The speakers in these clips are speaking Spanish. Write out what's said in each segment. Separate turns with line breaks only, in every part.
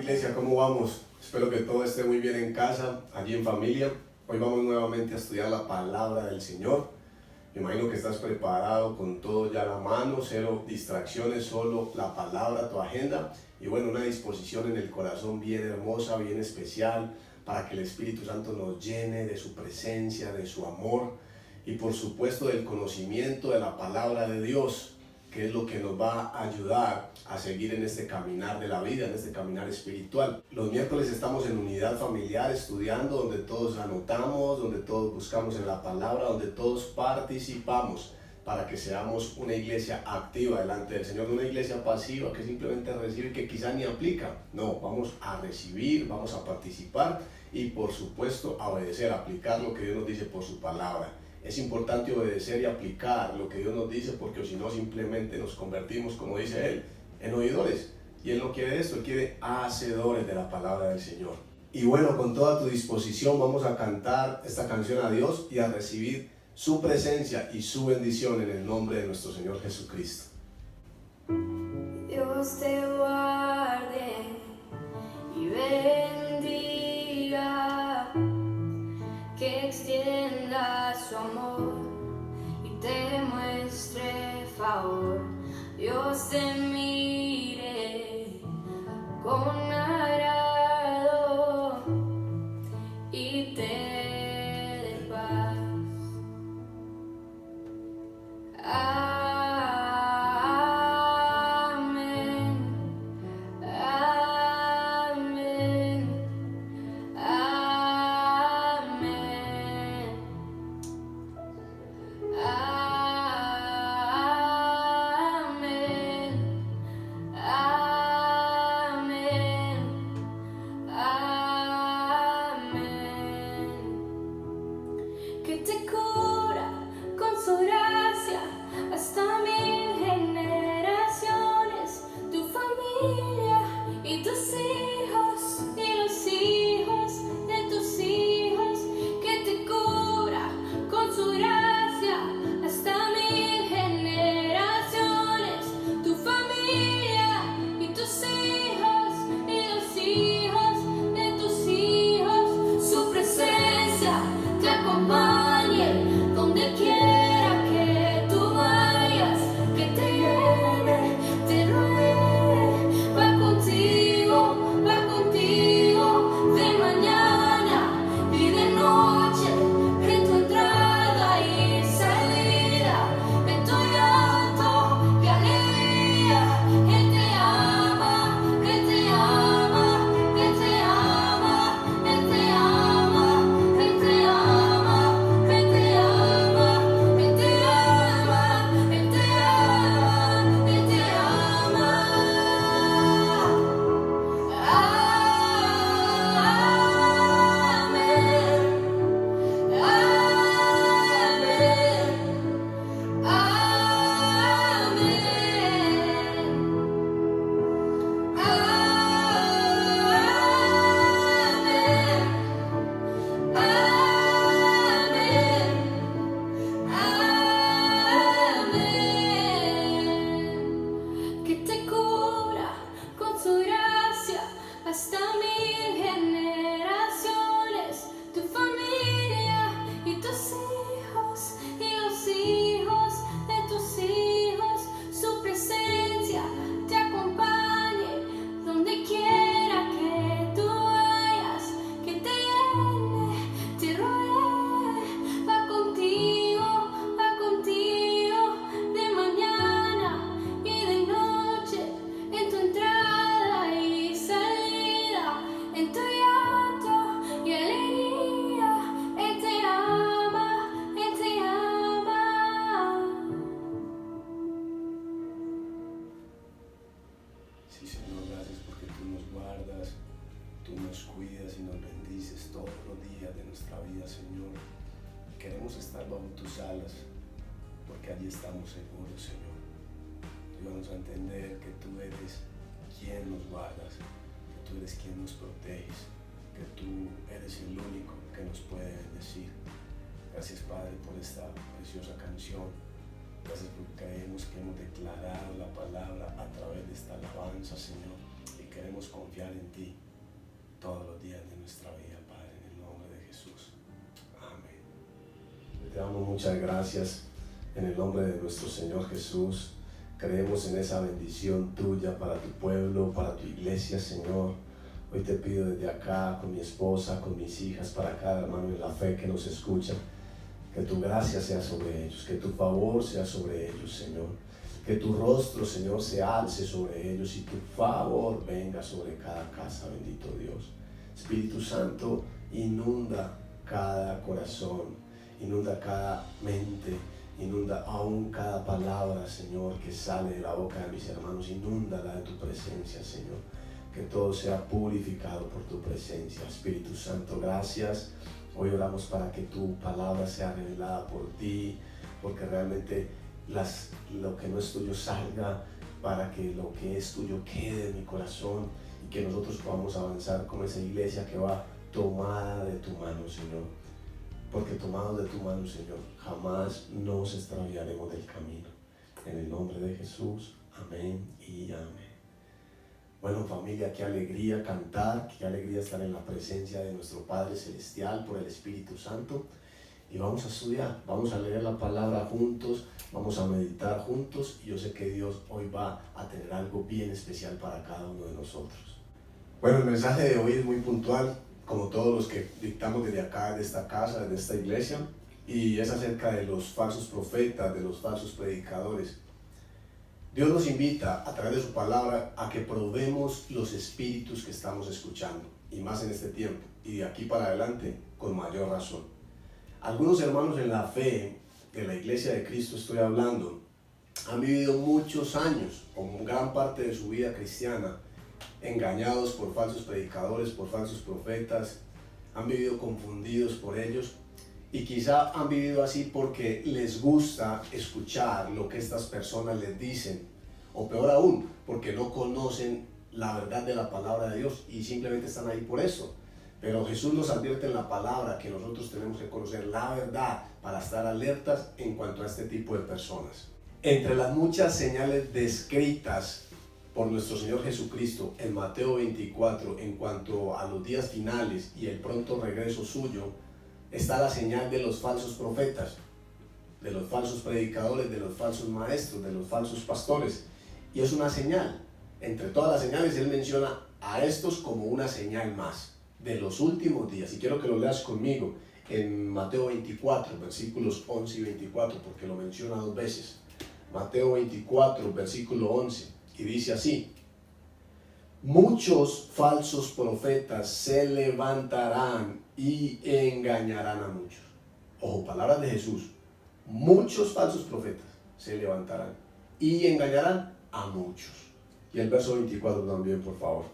iglesia, ¿cómo vamos? Espero que todo esté muy bien en casa, allí en familia. Hoy vamos nuevamente a estudiar la palabra del Señor. Me imagino que estás preparado con todo ya a la mano, cero distracciones, solo la palabra, tu agenda. Y bueno, una disposición en el corazón bien hermosa, bien especial, para que el Espíritu Santo nos llene de su presencia, de su amor y por supuesto del conocimiento de la palabra de Dios, que es lo que nos va a ayudar a seguir en este caminar de la vida, en este caminar espiritual. Los miércoles estamos en unidad familiar estudiando, donde todos anotamos, donde todos buscamos en la palabra, donde todos participamos para que seamos una iglesia activa delante del Señor, no una iglesia pasiva que simplemente recibe y que quizá ni aplica. No, vamos a recibir, vamos a participar y por supuesto a obedecer, a aplicar lo que Dios nos dice por su palabra. Es importante obedecer y aplicar lo que Dios nos dice, porque si no simplemente nos convertimos, como dice Él, en oidores. Y Él no quiere esto, Él quiere hacedores de la palabra del Señor. Y bueno, con toda tu disposición vamos a cantar esta canción a Dios y a recibir su presencia y su bendición en el nombre de nuestro Señor Jesucristo.
Dios te guarde y bendiga, que extienda su amor y te muestre favor. Dios te mire con agrado y te dé paz. Amén, amén, amén, amén, amén, amén. Que te cura con su gracia hasta 1000 generaciones, tu familia y tus hijos y los hijos de tus hijos. Que te cura con su gracia hasta 1000 generaciones, tu familia y tus hijos y los hijos de tus hijos. Su presencia te acompañe donde quiera que tú vayas, que te llene, te rodee, va contigo de mañana y de noche, en tu entrada y salida, en tu llanto y alegría. Él te ama, Él te ama, Él te ama, Él te ama, Él te ama, Él te ama, Él te ama, Él te ama, Él te ama. Amén, amén, amén, amén. Que te cura con su gracia hasta 1000 generaciones, tu familia y tus hijos y los hijos de tus hijos. Su presencia te acompañe donde quiera que tú vayas, que te llene, te rodee, va contigo de mañana y de noche, en tu entrada y salida, en tu llanto y alegría. Él te ama, Él te ama.
Sí, Señor, gracias porque tú nos guardas, tú nos cuidas y nos bendices todos los días de nuestra vida, Señor. Queremos estar bajo tus alas, porque allí estamos seguros, Señor. Ayúdanos a entender que tú eres quien nos guardas, que tú eres quien nos proteges, que tú eres el único que nos puede bendecir. Gracias, Padre, por esta preciosa canción. Gracias porque creemos que hemos declarado la palabra a través de esta alabanza, Señor, y queremos confiar en ti todos los días de nuestra vida, Padre, en el nombre de Jesús. Amén. Te damos muchas gracias en el nombre de nuestro Señor Jesús. Creemos en esa bendición tuya para tu pueblo, para tu iglesia, Señor. Hoy te pido desde acá, con mi esposa, con mis hijas, para cada hermano en la fe que nos escucha, que tu gracia sea sobre ellos, que tu favor sea sobre ellos, Señor. Que tu rostro, Señor, se alce sobre ellos y tu favor venga sobre cada casa, bendito Dios. Espíritu Santo, inunda cada corazón, inunda cada mente, inunda aún cada palabra, Señor, que sale de la boca de mis hermanos. Inúndala de tu presencia, Señor. Que todo sea purificado por tu presencia. Espíritu Santo, gracias. Hoy oramos para que tu palabra sea revelada por ti, porque realmente lo que no es tuyo salga, para que lo que es tuyo quede en mi corazón y que nosotros podamos avanzar como esa iglesia que va tomada de tu mano, Señor. Porque tomados de tu mano, Señor, jamás nos extraviaremos del camino. En el nombre de Jesús, amén y amén. Bueno, familia, qué alegría cantar, qué alegría estar en la presencia de nuestro Padre Celestial por el Espíritu Santo. Y vamos a estudiar, vamos a leer la palabra juntos, vamos a meditar juntos, y yo sé que Dios hoy va a tener algo bien especial para cada uno de nosotros. Bueno, el mensaje de hoy es muy puntual, como todos los que dictamos desde acá, de esta casa, de esta iglesia, y es acerca de los falsos profetas, de los falsos predicadores. Dios nos invita a través de su palabra a que probemos los espíritus que estamos escuchando, y más en este tiempo, y de aquí para adelante con mayor razón. Algunos hermanos en la fe de la iglesia de Cristo estoy hablando, han vivido muchos años, o gran parte de su vida cristiana, engañados por falsos predicadores, por falsos profetas, han vivido confundidos por ellos, y quizá han vivido así porque les gusta escuchar lo que estas personas les dicen, o peor aún, porque no conocen la verdad de la palabra de Dios y simplemente están ahí por eso. Pero Jesús nos advierte en la palabra que nosotros tenemos que conocer la verdad para estar alertas en cuanto a este tipo de personas. Entre las muchas señales descritas por nuestro Señor Jesucristo en Mateo 24 en cuanto a los días finales y el pronto regreso suyo, está la señal de los falsos profetas, de los falsos predicadores, de los falsos maestros, de los falsos pastores. Y es una señal. Entre todas las señales, Él menciona a estos como una señal más de los últimos días. Y quiero que lo leas conmigo en Mateo 24, versículos 11 y 24, porque lo menciona dos veces. Mateo 24, versículo 11, y dice así: muchos falsos profetas se levantarán y engañarán a muchos. Ojo, palabras de Jesús. Muchos falsos profetas se levantarán y engañarán a muchos. Y el verso 24 también, por favor.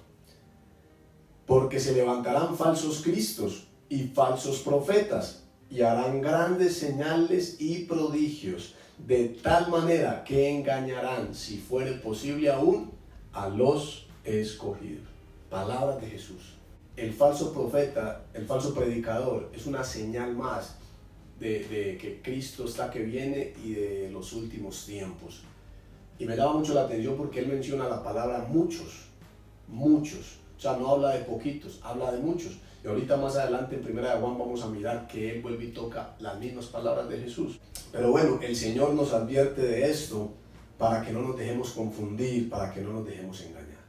Porque se levantarán falsos cristos y falsos profetas y harán grandes señales y prodigios, de tal manera que engañarán, si fuere posible aún, a los escogidos. Palabras de Jesús. El falso profeta, el falso predicador, es una señal más de que Cristo está que viene y de los últimos tiempos. Y me llama mucho la atención porque él menciona la palabra muchos, muchos. O sea, no habla de poquitos, habla de muchos. Y ahorita más adelante en 1 Juan vamos a mirar que él vuelve y toca las mismas palabras de Jesús. Pero bueno, el Señor nos advierte de esto para que no nos dejemos confundir, para que no nos dejemos engañar.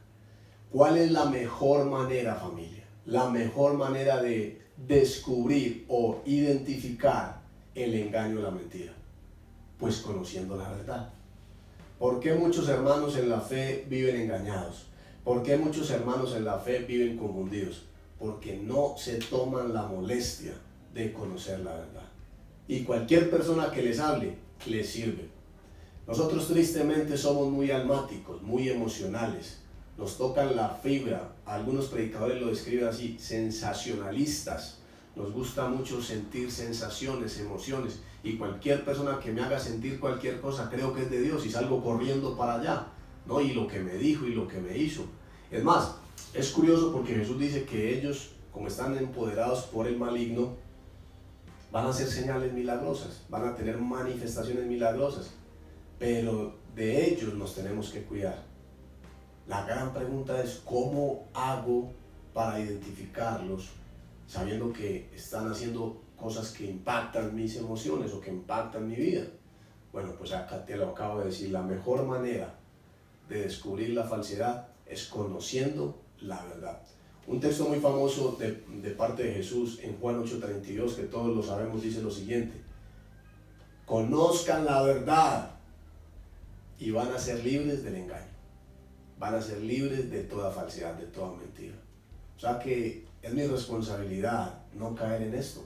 ¿Cuál es la mejor manera, familia? La mejor manera de descubrir o identificar el engaño o la mentira. Pues conociendo la verdad. ¿Por qué muchos hermanos en la fe viven engañados? ¿Por qué muchos hermanos en la fe viven confundidos? Porque no se toman la molestia de conocer la verdad. Y cualquier persona que les hable, les sirve. Nosotros tristemente somos muy almáticos, muy emocionales. Nos tocan la fibra. Algunos predicadores lo describen así: sensacionalistas. Nos gusta mucho sentir sensaciones, emociones. Y cualquier persona que me haga sentir cualquier cosa, creo que es de Dios y salgo corriendo para allá, ¿no? Y lo que me dijo y lo que me hizo. Es más, es curioso porque Jesús dice que ellos, como están empoderados por el maligno, van a hacer señales milagrosas, van a tener manifestaciones milagrosas. Pero de ellos nos tenemos que cuidar. La gran pregunta es, ¿cómo hago para identificarlos sabiendo que están haciendo cosas que impactan mis emociones o que impactan mi vida? Bueno, pues acá te lo acabo de decir, la mejor manera de descubrir la falsedad es conociendo la verdad. Un texto muy famoso de parte de Jesús en Juan 8:32, que todos lo sabemos, dice lo siguiente: conozcan la verdad y van a ser libres del engaño. Van a ser libres de toda falsedad, de toda mentira. O sea que es mi responsabilidad no caer en esto.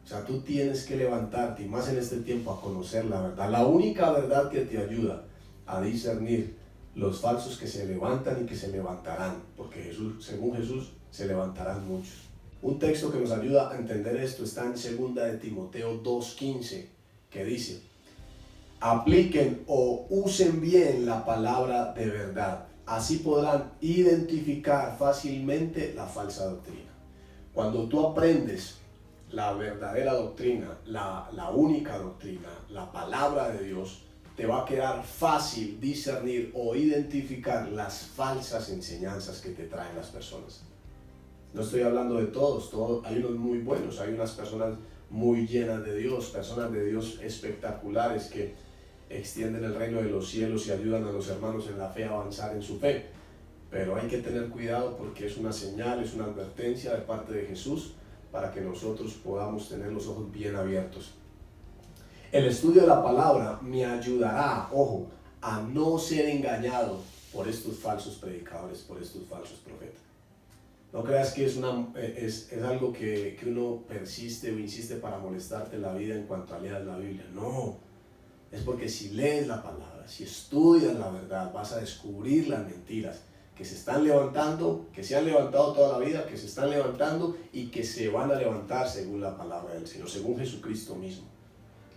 O sea, tú tienes que levantarte, y más en este tiempo, a conocer la verdad. La única verdad que te ayuda a discernir los falsos que se levantan y que se levantarán. Porque Jesús, según Jesús, se levantarán muchos. Un texto que nos ayuda a entender esto está en 2 de Timoteo 2:15, que dice: apliquen o usen bien la palabra de verdad. Así podrán identificar fácilmente la falsa doctrina. Cuando tú aprendes la verdadera doctrina, la única doctrina, la palabra de Dios, te va a quedar fácil discernir o identificar las falsas enseñanzas que te traen las personas. No estoy hablando de todos, hay unos muy buenos, hay unas personas muy llenas de Dios, personas de Dios espectaculares que extienden el reino de los cielos y ayudan a los hermanos en la fe a avanzar en su fe. Pero hay que tener cuidado porque es una señal, es una advertencia de parte de Jesús para que nosotros podamos tener los ojos bien abiertos. El estudio de la palabra me ayudará, ojo, a no ser engañado por estos falsos predicadores, por estos falsos profetas. No creas que es algo que uno persiste o insiste para molestarte la vida en cuanto a leer la Biblia. No, es porque si lees la palabra, si estudias la verdad, vas a descubrir las mentiras que se están levantando, que se han levantado toda la vida, que se están levantando y que se van a levantar según la palabra del Señor, según Jesucristo mismo.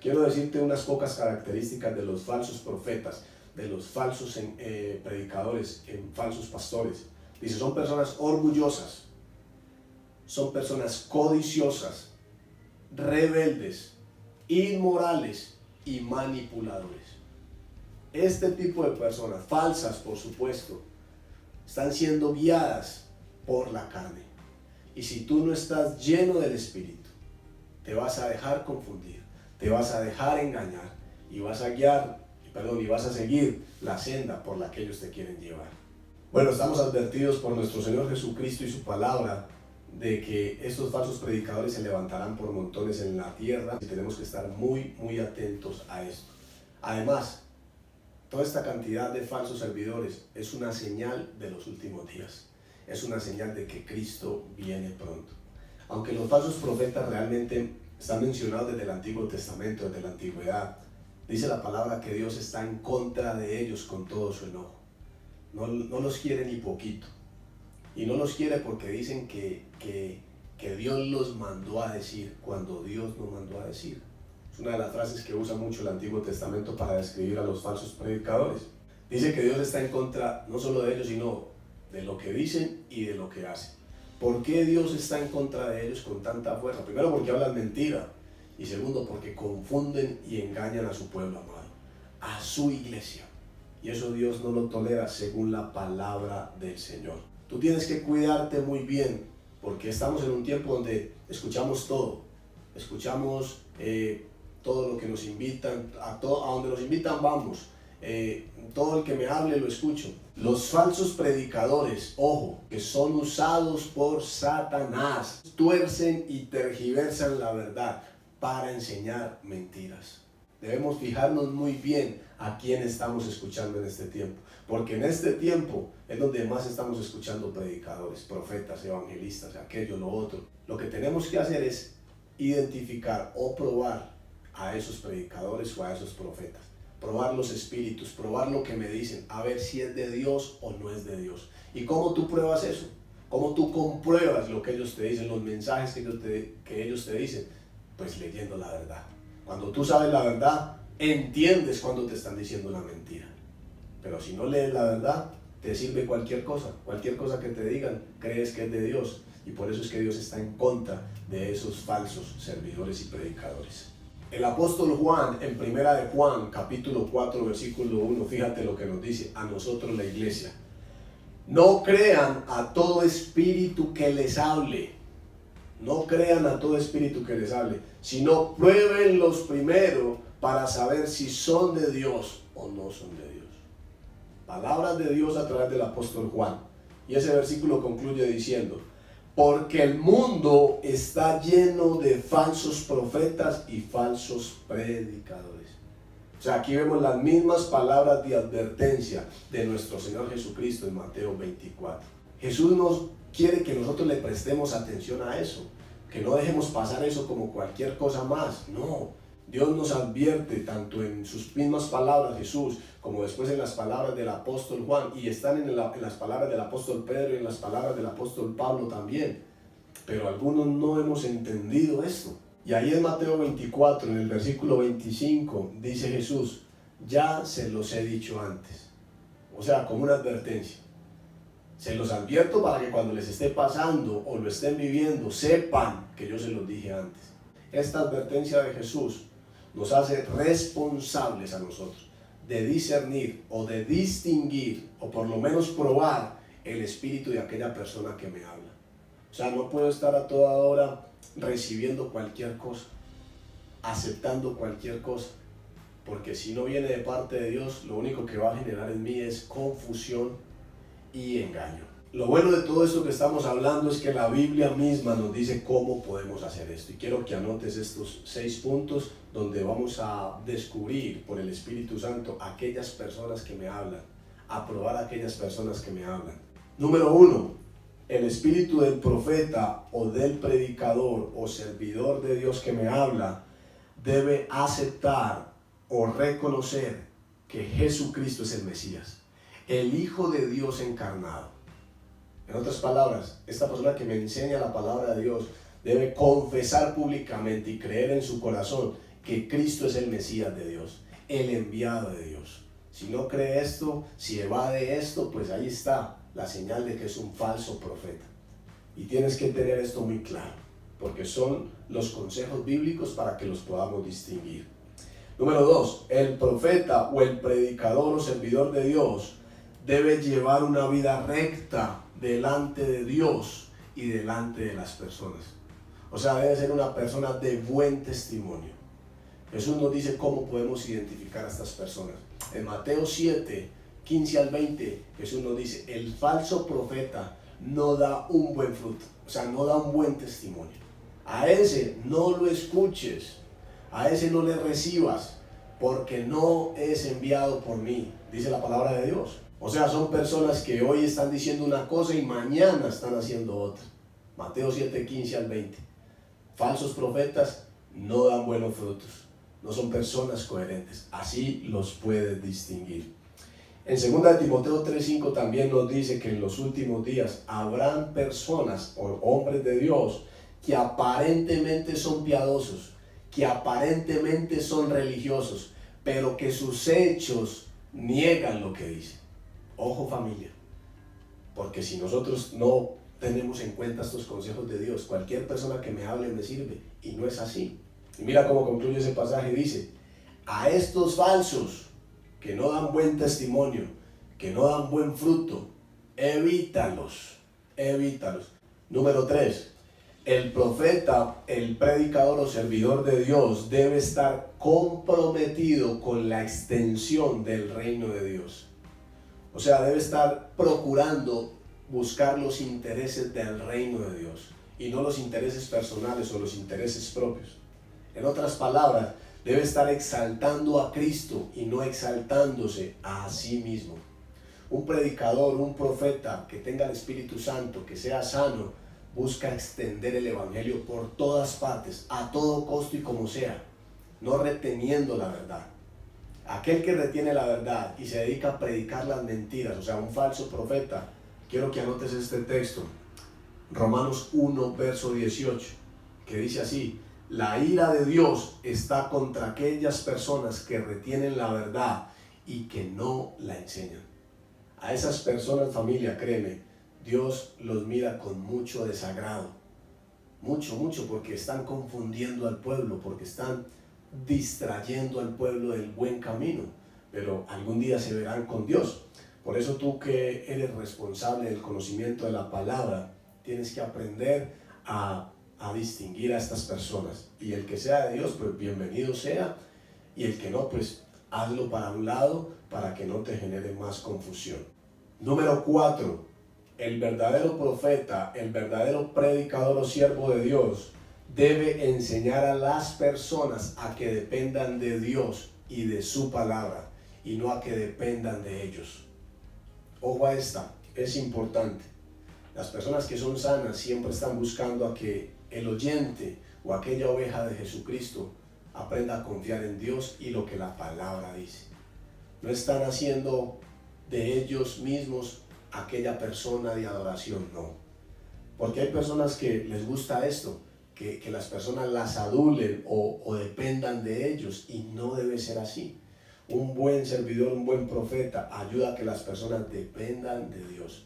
Quiero decirte unas pocas características de los falsos profetas, de los falsos predicadores, falsos pastores. Dice, son personas orgullosas, son personas codiciosas, rebeldes, inmorales y manipuladores. Este tipo de personas, falsas por supuesto, están siendo guiadas por la carne. Y si tú no estás lleno del Espíritu, te vas a dejar confundir, te vas a dejar engañar y vas a seguir la senda por la que ellos te quieren llevar. Bueno, estamos advertidos por nuestro Señor Jesucristo y su palabra de que estos falsos predicadores se levantarán por montones en la tierra y tenemos que estar muy, muy atentos a esto. Además, toda esta cantidad de falsos servidores es una señal de los últimos días. Es una señal de que Cristo viene pronto. Aunque los falsos profetas realmente están mencionados desde el Antiguo Testamento, desde la Antigüedad, dice la palabra que Dios está en contra de ellos con todo su enojo. No los quiere ni poquito. Y no los quiere porque dicen que Dios los mandó a decir cuando Dios no mandó a decir. Es una de las frases que usa mucho el Antiguo Testamento para describir a los falsos predicadores. Dice que Dios está en contra no solo de ellos, sino de lo que dicen y de lo que hacen. ¿Por qué Dios está en contra de ellos con tanta fuerza? Primero, porque hablan mentira. Y segundo, porque confunden y engañan a su pueblo amado, a su iglesia. Y eso Dios no lo tolera según la palabra del Señor. Tú tienes que cuidarte muy bien, porque estamos en un tiempo donde escuchamos todo. Escuchamos todo lo que nos invitan, a donde nos invitan vamos. Todo el que me hable lo escucho. Los falsos predicadores, ojo, que son usados por Satanás, tuercen y tergiversan la verdad para enseñar mentiras. Debemos fijarnos muy bien a quién estamos escuchando en este tiempo, porque en este tiempo es donde más estamos escuchando predicadores, profetas, evangelistas, aquello, lo otro. Lo que tenemos que hacer es identificar o probar a esos predicadores o a esos profetas. Probar los espíritus, probar lo que me dicen, a ver si es de Dios o no es de Dios. ¿Y cómo tú pruebas eso? ¿Cómo tú compruebas lo que ellos te dicen, los mensajes que ellos te dicen? Pues leyendo la verdad. Cuando tú sabes la verdad, entiendes cuando te están diciendo una mentira. Pero si no lees la verdad, te sirve cualquier cosa que te digan, crees que es de Dios. Y por eso es que Dios está en contra de esos falsos servidores y predicadores. El apóstol Juan, en 1 de Juan, capítulo 4, versículo 1, fíjate lo que nos dice a nosotros la iglesia. No crean a todo espíritu que les hable. No crean a todo espíritu que les hable, sino pruébenlos primero para saber si son de Dios o no son de Dios. Palabras de Dios a través del apóstol Juan. Y ese versículo concluye diciendo: porque el mundo está lleno de falsos profetas y falsos predicadores. O sea, aquí vemos las mismas palabras de advertencia de nuestro Señor Jesucristo en Mateo 24. Jesús nos quiere que nosotros le prestemos atención a eso, que no dejemos pasar eso como cualquier cosa más. No, Dios nos advierte tanto en sus mismas palabras Jesús, como después en las palabras del apóstol Juan, y están en las palabras del apóstol Pedro y en las palabras del apóstol Pablo también. Pero algunos no hemos entendido esto. Y ahí en Mateo 24, en el versículo 25, dice Jesús: ya se los he dicho antes. O sea, como una advertencia. Se los advierto para que cuando les esté pasando o lo estén viviendo, sepan que yo se los dije antes. Esta advertencia de Jesús nos hace responsables a nosotros de discernir o de distinguir, o por lo menos probar el espíritu de aquella persona que me habla. O sea, no puedo estar a toda hora recibiendo cualquier cosa, aceptando cualquier cosa, porque si no viene de parte de Dios, lo único que va a generar en mí es confusión y engaño. Lo bueno de todo esto que estamos hablando es que la Biblia misma nos dice cómo podemos hacer esto, y quiero que anotes estos 6 puntos donde vamos a descubrir por el Espíritu Santo aquellas personas que me hablan, a probar aquellas personas que me hablan. Número 1, el espíritu del profeta o del predicador o servidor de Dios que me habla debe aceptar o reconocer que Jesucristo es el Mesías, el Hijo de Dios encarnado. En otras palabras, esta persona que me enseña la palabra de Dios debe confesar públicamente y creer en su corazón que Cristo es el Mesías de Dios, el enviado de Dios. Si no cree esto, si evade esto, pues ahí está la señal de que es un falso profeta. Y tienes que tener esto muy claro, porque son los consejos bíblicos para que los podamos distinguir. Número 2, el profeta o el predicador o servidor de Dios debe llevar una vida recta delante de Dios y delante de las personas. O sea, debe ser una persona de buen testimonio. Jesús nos dice cómo podemos identificar a estas personas. En Mateo 7, 15 al 20, Jesús nos dice: el falso profeta no da un buen fruto, o sea, no da un buen testimonio. A ese no lo escuches, a ese no le recibas, porque no es enviado por mí, dice la palabra de Dios. O sea, son personas que hoy están diciendo una cosa y mañana están haciendo otra. Mateo 7, 15 al 20. Falsos profetas no dan buenos frutos, no son personas coherentes, así los puedes distinguir. En 2 Timoteo 3:5 también nos dice que en los últimos días habrán personas o hombres de Dios que aparentemente son piadosos, que aparentemente son religiosos, pero que sus hechos niegan lo que dicen. Ojo, familia, porque si nosotros no tenemos en cuenta estos consejos de Dios, cualquier persona que me hable me sirve, y no es así. Y mira cómo concluye ese pasaje, dice: a estos falsos que no dan buen testimonio, que no dan buen fruto, evítalos. Número 3, el profeta, el predicador o servidor de Dios debe estar comprometido con la extensión del reino de Dios. O sea, debe estar procurando buscar los intereses del reino de Dios y no los intereses personales o los intereses propios. En otras palabras, debe estar exaltando a Cristo y no exaltándose a sí mismo. Un predicador, un profeta que tenga el Espíritu Santo, que sea sano, busca extender el Evangelio por todas partes, a todo costo y como sea, no reteniendo la verdad. Aquel que retiene la verdad y se dedica a predicar las mentiras, o sea, un falso profeta, quiero que anotes este texto, Romanos 1, verso 18, que dice así: la ira de Dios está contra aquellas personas que retienen la verdad y que no la enseñan. A esas personas, familia, créeme, Dios los mira con mucho desagrado. Mucho, porque están confundiendo al pueblo, porque están distrayendo al pueblo del buen camino. Pero algún día se verán con Dios. Por eso tú que eres responsable del conocimiento de la palabra, tienes que aprender a distinguir a estas personas. Y el que sea de Dios, pues bienvenido sea. Y el que no, pues hazlo para un lado para que no te genere más confusión. Número 4. El verdadero profeta, el verdadero predicador o siervo de Dios debe enseñar a las personas a que dependan de Dios y de su palabra y no a que dependan de ellos. Ojo a esta, es importante. Las personas que son sanas siempre están buscando a que el oyente o aquella oveja de Jesucristo aprenda a confiar en Dios y lo que la palabra dice. No están haciendo de ellos mismos aquella persona de adoración, no. Porque hay personas que les gusta esto, que las personas las adulen o dependan de ellos, y no debe ser así. Un buen servidor, un buen profeta ayuda a que las personas dependan de Dios.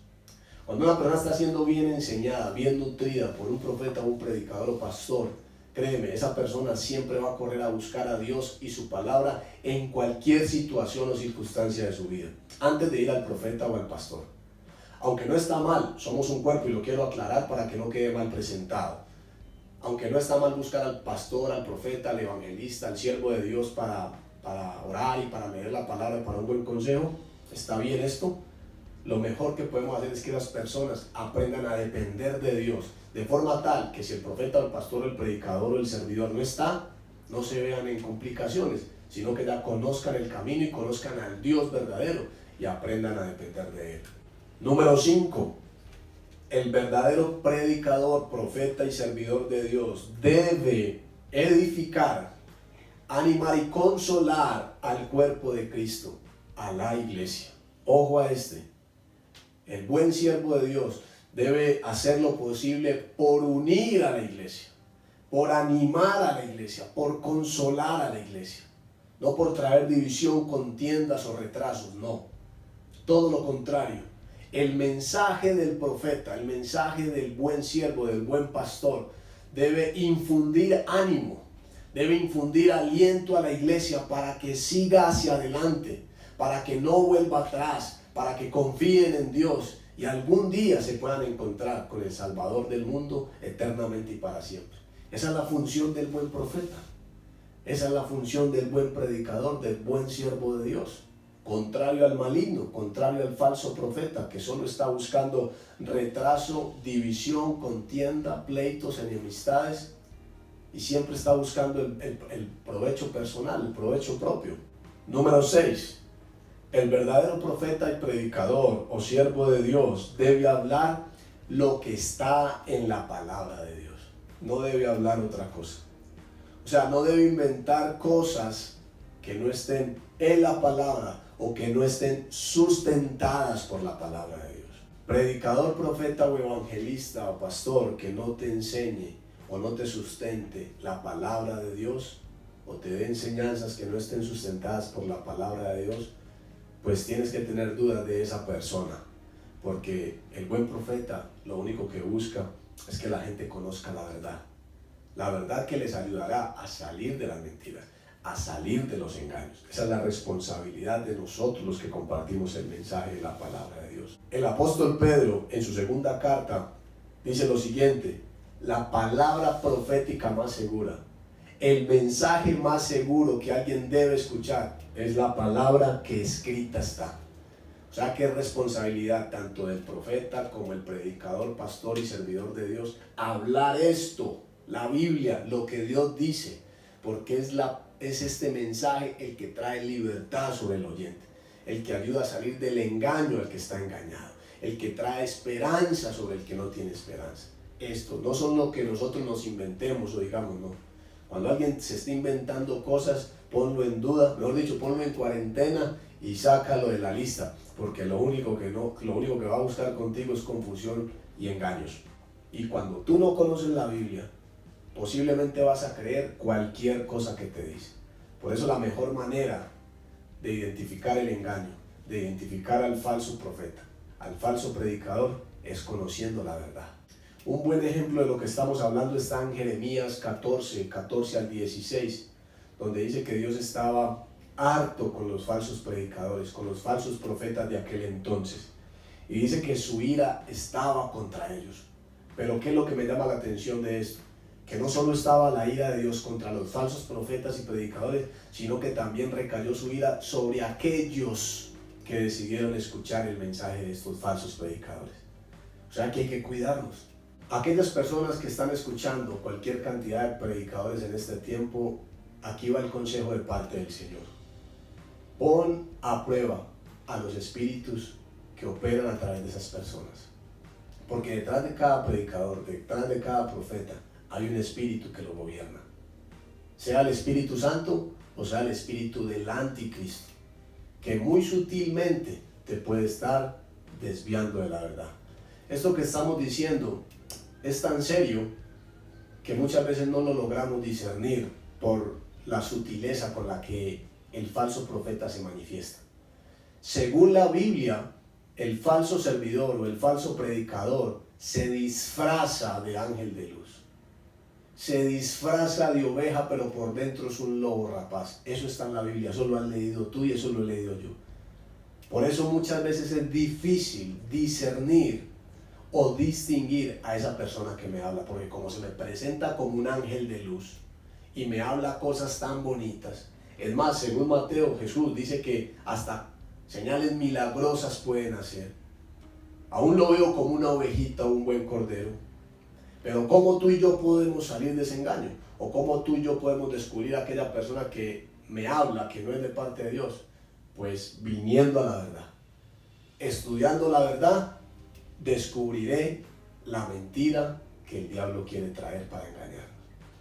Cuando una persona está siendo bien enseñada, bien nutrida por un profeta, un predicador o pastor, créeme, esa persona siempre va a correr a buscar a Dios y su palabra en cualquier situación o circunstancia de su vida, antes de ir al profeta o al pastor. Aunque no está mal, somos un cuerpo y lo quiero aclarar para que no quede mal presentado. Aunque no está mal buscar al pastor, al profeta, al evangelista, al siervo de Dios para orar y para leer la palabra y para un buen consejo, está bien esto. Lo mejor que podemos hacer es que las personas aprendan a depender de Dios, de forma tal que si el profeta, el pastor, el predicador o el servidor no está, no se vean en complicaciones, sino que ya conozcan el camino y conozcan al Dios verdadero y aprendan a depender de Él. Número 5. El verdadero predicador, profeta y servidor de Dios debe edificar, animar y consolar al cuerpo de Cristo, a la iglesia. Ojo a este. El buen siervo de Dios debe hacer lo posible por unir a la iglesia, por animar a la iglesia, por consolar a la iglesia. No por traer división, contiendas o retrasos, no. Todo lo contrario. El mensaje del profeta, el mensaje del buen siervo, del buen pastor, debe infundir ánimo, debe infundir aliento a la iglesia para que siga hacia adelante, para que no vuelva atrás, para que confíen en Dios y algún día se puedan encontrar con el Salvador del mundo eternamente y para siempre. Esa es la función del buen profeta, esa es la función del buen predicador, del buen siervo de Dios. Contrario al maligno, contrario al falso profeta que solo está buscando retraso, división, contienda, pleitos, enemistades y siempre está buscando el provecho personal, el provecho propio. Número 6. El verdadero profeta y predicador o siervo de Dios debe hablar lo que está en la palabra de Dios. No debe hablar otra cosa. O sea, no debe inventar cosas que no estén en la palabra o que no estén sustentadas por la palabra de Dios. Predicador, profeta o evangelista o pastor que no te enseñe o no te sustente la palabra de Dios o te dé enseñanzas que no estén sustentadas por la palabra de Dios, pues tienes que tener dudas de esa persona, porque el buen profeta lo único que busca es que la gente conozca la verdad que les ayudará a salir de las mentiras, a salir de los engaños. Esa es la responsabilidad de nosotros los que compartimos el mensaje de la palabra de Dios. El apóstol Pedro en su segunda carta dice lo siguiente: la palabra profética más segura, el mensaje más seguro que alguien debe escuchar es la palabra que escrita está. O sea que es responsabilidad tanto del profeta como el predicador, pastor y servidor de Dios hablar esto, la Biblia, lo que Dios dice, porque es este mensaje el que trae libertad sobre el oyente, el que ayuda a salir del engaño al que está engañado, el que trae esperanza sobre el que no tiene esperanza. Esto no son lo que nosotros nos inventemos o digamos, no. Cuando alguien se está inventando cosas, ponlo en duda, mejor dicho, ponlo en cuarentena y sácalo de la lista, porque lo único que va a buscar contigo es confusión y engaños. Y cuando tú no conoces la Biblia, posiblemente vas a creer cualquier cosa que te dice. Por eso la mejor manera de identificar el engaño, de identificar al falso profeta, al falso predicador, es conociendo la verdad. Un buen ejemplo de lo que estamos hablando está en Jeremías 14 al 16, donde dice que Dios estaba harto con los falsos predicadores, con los falsos profetas de aquel entonces. Y dice que su ira estaba contra ellos. Pero ¿qué es lo que me llama la atención de esto? Que no solo estaba la ira de Dios contra los falsos profetas y predicadores, sino que también recayó su ira sobre aquellos que decidieron escuchar el mensaje de estos falsos predicadores. O sea que hay que cuidarnos. Aquellas personas que están escuchando cualquier cantidad de predicadores en este tiempo, aquí va el consejo de parte del Señor. Pon a prueba a los espíritus que operan a través de esas personas. Porque detrás de cada predicador, detrás de cada profeta, hay un espíritu que lo gobierna. Sea el Espíritu Santo o sea el espíritu del anticristo, que muy sutilmente te puede estar desviando de la verdad. Esto que estamos diciendo es tan serio que muchas veces no lo logramos discernir por la sutileza con la que el falso profeta se manifiesta. Según la Biblia, el falso servidor o el falso predicador se disfraza de ángel de luz. Se disfraza de oveja, pero por dentro es un lobo rapaz. Eso está en la Biblia, eso lo has leído tú y eso lo he leído yo. Por eso muchas veces es difícil discernir o distinguir a esa persona que me habla, porque como se me presenta como un ángel de luz y me habla cosas tan bonitas. Es más, según Mateo, Jesús dice que hasta señales milagrosas pueden hacer. Aún lo veo como una ovejita o un buen cordero. Pero ¿cómo tú y yo podemos salir de ese engaño? ¿O cómo tú y yo podemos descubrir a aquella persona que me habla, que no es de parte de Dios? Pues viniendo a la verdad. Estudiando la verdad, descubriré la mentira que el diablo quiere traer para engañarnos.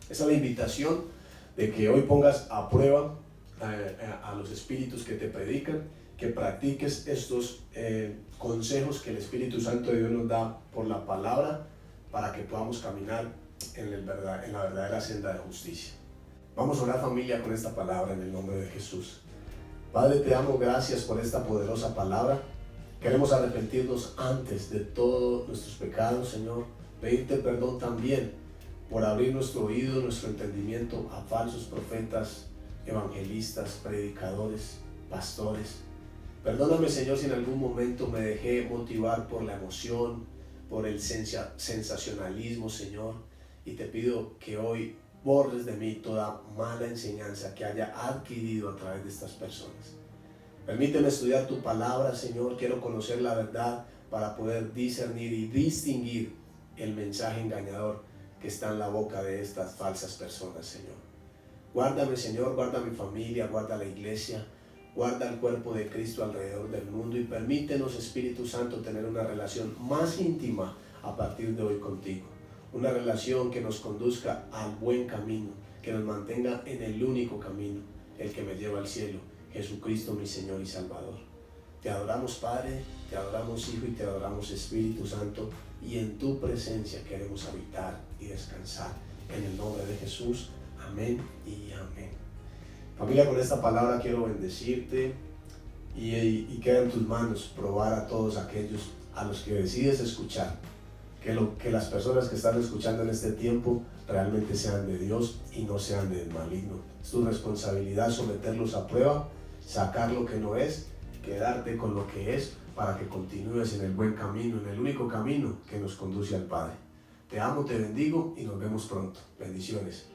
Esa es la invitación de que hoy pongas a prueba a los espíritus que te predican, que practiques estos consejos que el Espíritu Santo de Dios nos da por la palabra, para que podamos caminar en la verdadera senda de justicia. Vamos a orar, familia, con esta palabra en el nombre de Jesús. Padre, te damos gracias por esta poderosa palabra. Queremos arrepentirnos antes de todos nuestros pecados, Señor. Pedirte perdón también por abrir nuestro oído, nuestro entendimiento a falsos profetas, evangelistas, predicadores, pastores. Perdóname, Señor, si en algún momento me dejé motivar por la emoción, por el sensacionalismo, Señor, y te pido que hoy borres de mí toda mala enseñanza que haya adquirido a través de estas personas. Permíteme estudiar tu palabra, Señor. Quiero conocer la verdad para poder discernir y distinguir el mensaje engañador que está en la boca de estas falsas personas, Señor. Guárdame, Señor, guarda mi familia, guarda la iglesia, guarda el cuerpo de Cristo alrededor del mundo y permítenos, Espíritu Santo, tener una relación más íntima a partir de hoy contigo. Una relación que nos conduzca al buen camino, que nos mantenga en el único camino, el que me lleva al cielo, Jesucristo mi Señor y Salvador. Te adoramos, Padre, te adoramos, Hijo, y te adoramos, Espíritu Santo, y en tu presencia queremos habitar y descansar. En el nombre de Jesús, amén y amén. Familia, con esta palabra quiero bendecirte y queda en tus manos probar a todos aquellos a los que decides escuchar, que las personas que están escuchando en este tiempo realmente sean de Dios y no sean del maligno. Es tu responsabilidad someterlos a prueba, sacar lo que no es, quedarte con lo que es, para que continúes en el buen camino, en el único camino que nos conduce al Padre. Te amo, te bendigo y nos vemos pronto. Bendiciones.